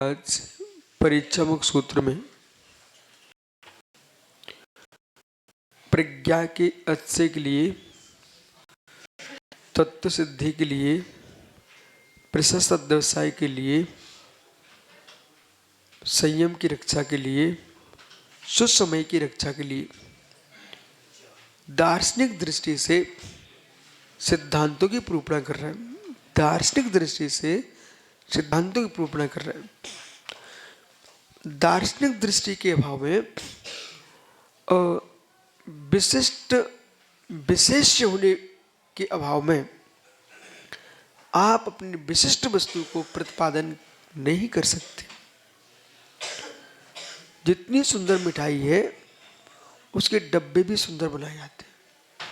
आज परीक्षामुख सूत्र में प्रज्ञा के अतिशय के लिए, तत्व सिद्धि के लिए, प्रशस्त व्यवसाय के लिए, संयम की रक्षा के लिए, सुसमय की रक्षा के लिए दार्शनिक दृष्टि से सिद्धांतों की निरूपणा कर रहा है। दार्शनिक दृष्टि से सिद्धांतों की निरूपणा कर रहा है। दार्शनिक दृष्टि के अभाव में विशिष्ट विशेष होने के अभाव में आप अपनी विशिष्ट वस्तु को प्रतिपादन नहीं कर सकते। जितनी सुंदर मिठाई है उसके डब्बे भी सुंदर बनाए जाते हैं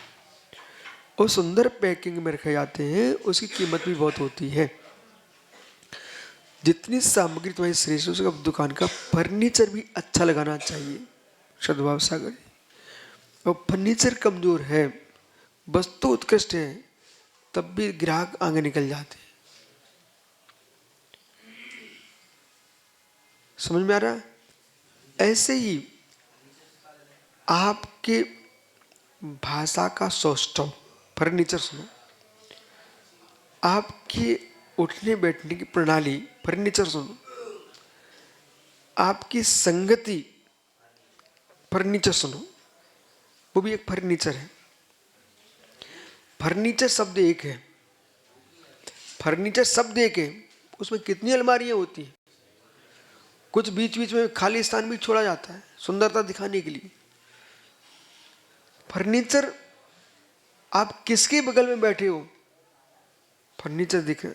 और सुंदर पैकिंग में रखे जाते हैं, उसकी कीमत भी बहुत होती है। जितनी सामग्री तुम्हारी श्रेष्ठ, उसका दुकान का फर्नीचर भी अच्छा लगाना चाहिए। सद्भाव सागर, और फर्नीचर कमजोर है, वस्तु उत्कृष्ट है, तब भी ग्राहक आगे निकल जाते हैं। समझ में आ रहा है? ऐसे ही आपके भाषा का सौष्ठव, फर्नीचर सुनो, आपके उठने बैठने की प्रणाली, फर्नीचर सुनो, आपकी संगति, फर्नीचर सुनो, वो भी एक फर्नीचर है। फर्नीचर शब्द एक है, फर्नीचर शब्द एक है, उसमें कितनी अलमारियां होती हैं। कुछ बीच बीच में खाली स्थान भी छोड़ा जाता है सुंदरता दिखाने के लिए। फर्नीचर, आप किसके बगल में बैठे हो, फर्नीचर दिख।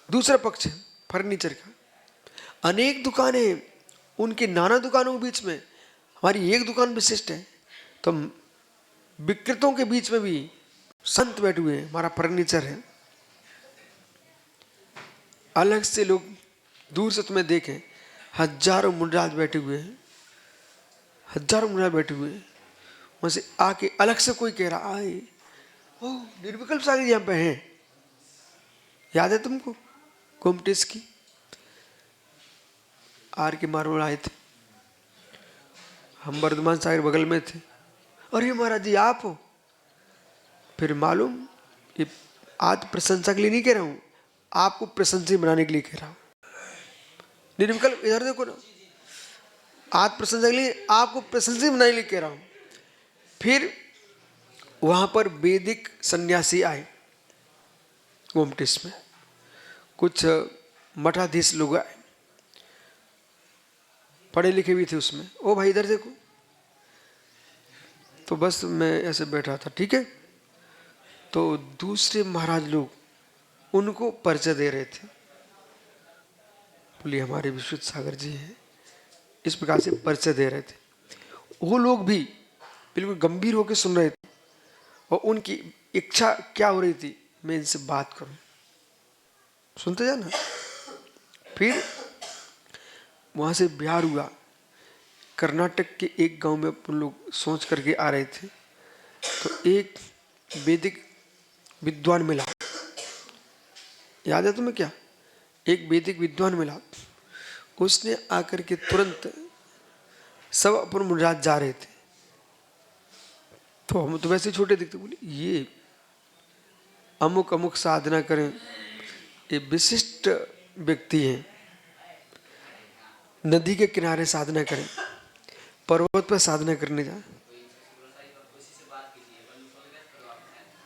दूसरा पक्ष है फर्नीचर का, अनेक दुकानें हैं, उनके नाना दुकानों के बीच में हमारी एक दुकान विशिष्ट है। तो विक्रेताओं के बीच में भी संत बैठे हुए हैं, हमारा फर्नीचर है। अलग से लोग दूर से तुम्हें देखें, हजारों मुंडराज बैठे हुए हैं, हजारों मुंडराज बैठे हुए हैं, वहां से आके अलग से कोई कह रहा आए, ओ निर्विकल्प सागर यहाँ पे हैं। याद है तुमको गोमटेस की? आर के मारवाड़ आए थे, हम वर्धमान सागर बगल में थे। अरे महाराज जी आप हो? फिर मालूम, ये आज प्रशंसा के लिए नहीं कह रहा हूं, आपको प्रशंसी बनाने के लिए कह रहा हूं। निर्विकल्प इधर देखो ना, आज प्रशंसा के लिए, आपको प्रशंसी बनाने के लिए कह रहा हूं। फिर वहां पर वैदिक सन्यासी आए गोमटेस में, कुछ मठाधीश लोग आए, पढ़े लिखे भी थे उसमें। ओ भाई इधर देखो। तो बस मैं ऐसे बैठा था, ठीक है। तो दूसरे महाराज लोग उनको परिचय दे रहे थे, बोले हमारे विश्वनाथ सागर जी हैं, इस प्रकार से परिचय दे रहे थे। वो लोग भी बिल्कुल गंभीर होकर सुन रहे थे और उनकी इच्छा क्या हो रही थी, मैं इनसे बात करूं। सुनते जाना। फिर वहां से बिहार हुआ, कर्नाटक के एक गांव में अपन लोग सोच करके आ रहे थे। तो एक वैदिक विद्वान मिला, याद है तुम्हें क्या? एक वैदिक विद्वान मिला, उसने आकर के तुरंत, सब अपन मुंडराज जा रहे थे, तो हम तो वैसे ही छोटे दिखते, बोले ये अमुक अमुक साधना करें, ये विशिष्ट व्यक्ति हैं, नदी के किनारे साधना करें, पर्वत पर साधना करने जाए,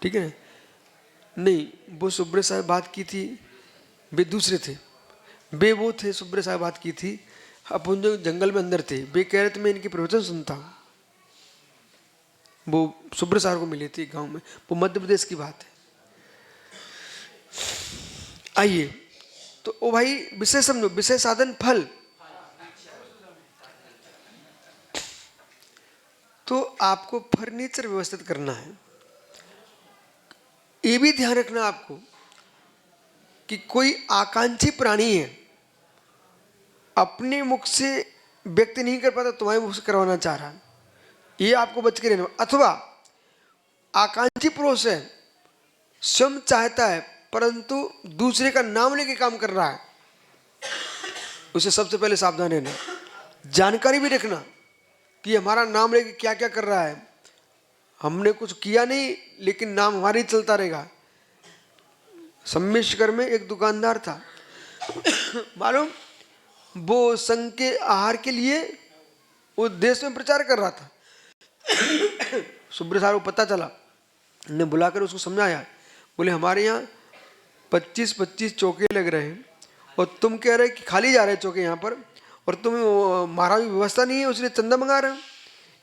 ठीक है। नहीं, वो सुब्रत साहब बात की थी, वे दूसरे थे, वे वो थे, सुब्रत साहब बात की थी। अपन जो जंगल में अंदर थे, वे कह रहे थे मैं इनकी प्रवचन सुनता हूँ। वो सुब्रत साहब को मिले थे गांव में, वो मध्य प्रदेश की बात है। आइए, तो ओ भाई विषय समझो, विषय साधन फल। तो आपको फर्नीचर व्यवस्थित करना है। ये भी ध्यान रखना आपको कि कोई आकांक्षी प्राणी है, अपने मुख से व्यक्त नहीं कर पाता, तुम्हारे मुख से करवाना चाह रहा है, ये आपको बच के रहना। अथवा आकांक्षी पुरुष है, स्वयं चाहता है परंतु दूसरे का नाम लेके काम कर रहा है, उसे सबसे पहले सावधान रहना, जानकारी भी रखना कि हमारा नाम लेके क्या क्या कर रहा है। हमने कुछ किया नहीं लेकिन नाम हमारा ही चलता रहेगा। सम्मेशकर में एक दुकानदार था मालूम, वो संघ के आहार के लिए वो देश में प्रचार कर रहा था। सुब्रत साहब को पता चला, ने बुलाकर उसको समझाया, बोले हमारे यहाँ 25-25 चौके लग रहे हैं और तुम कह रहे कि खाली जा रहे चौके यहाँ पर, और तुम महाराज की व्यवस्था नहीं है उसलिए चंदा मंगा रहे हो।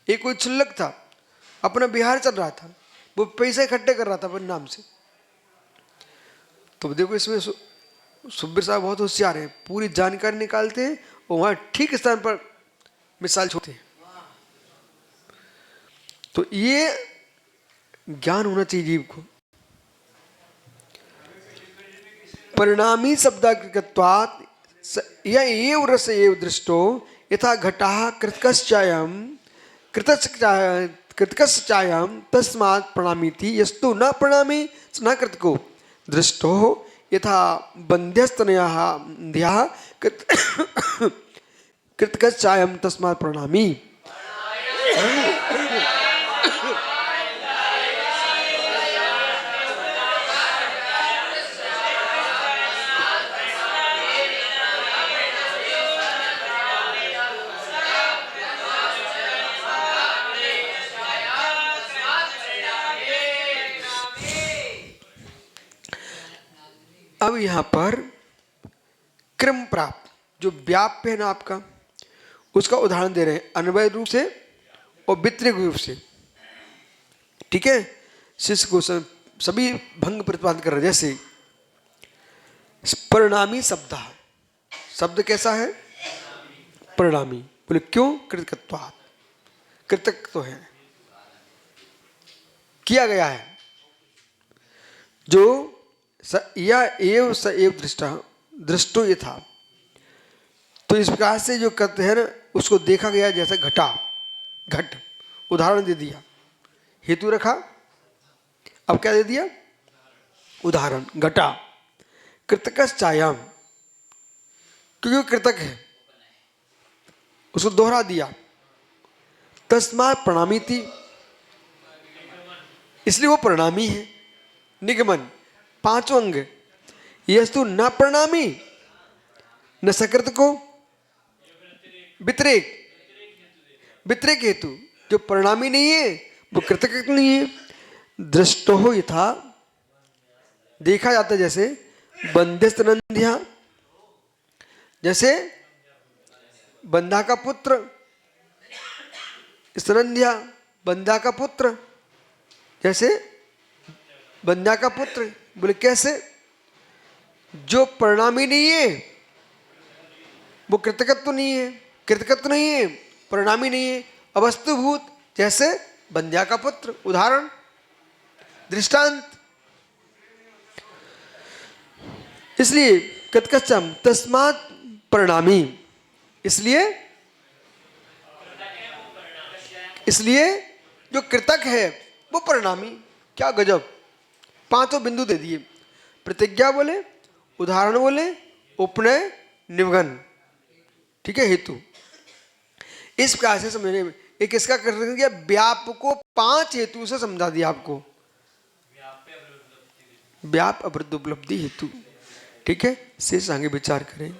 एक कोई छुल्लक था, अपना बिहार चल रहा था, वो पैसे इकट्ठे कर रहा था अपने नाम से। तो देखो इसमें सुब्रत साहब बहुत होशियार है, पूरी जानकारी निकालते हैं और वहाँ ठीक स्थान पर मिसाल छोड़ते हैं। तो ये ज्ञान होना चाहिए जीव को। परिणामी शब्दाकृतत्वात् य एव रस एव दृष्टो यथा घटाः कृतकश्चायं तस्मात् प्रणामीति यस्तु न प्रणामी न कृतको दृष्टो यथा बन्ध्यस्तनयाः ध्याः कृतकश्चायं तस्मात् प्रणामी। अब यहां पर क्रम प्राप्त जो व्याप्य है ना आपका, उसका उदाहरण दे रहे हैं अन्वय रूप से और वितरिक रूप से। ठीक है, शिष्य को सभी भंग प्रतिपादन कर रहे हैं। जैसे परिणामी शब्द, शब्द कैसा है? परिणामी। बोले क्यों? कृतकत्वात्, कृतक तो है, किया गया है। जो या एव स एव दृष्टा दृष्टो ये था, तो इस प्रकार से जो कहते हैं ना उसको देखा गया, जैसे घटा घट, उदाहरण दे दिया, हेतु रखा, अब क्या दे दिया? उदाहरण घटा। कृतकश्चायाम, क्योंकि कृतक है उसको दोहरा दिया। तस्मात् प्रणामी थी, इसलिए वो प्रणामी है। निगमन पांचों अंग, यस्तु न प्रणामी न सकृत को वितरेक, वितरेक हेतु जो प्रणामी नहीं है वो कृतक नहीं है। दृष्टो हो यथा, देखा जाता है, जैसे बंध्यस्तनंध्या, जैसे बंधा का पुत्र, स्तनंध्या बंधा का पुत्र, जैसे बंधा का पुत्र। बोले कैसे? जो परिणामी नहीं है वो कृतकत्व नहीं है, कृतकत्व नहीं है, परिणामी नहीं है, अवस्तुभूत, जैसे बंध्या का पुत्र। उदाहरण दृष्टांत। इसलिए कृतकश्चम तस्मात् परिणामी, इसलिए जो कृतक है वो परिणामी। क्या गजब, पांचों बिंदु दे दिए। प्रतिज्ञा बोले, उदाहरण बोले, उपनय, निवगन, ठीक है, हेतु। इस प्रकार से समझने में एक इसका कर दिया, व्याप को 5 हेतु से समझा दिया आपको। व्याप अवृद्ध उपलब्धि हेतु। ठीक है, शेष आगे विचार करें।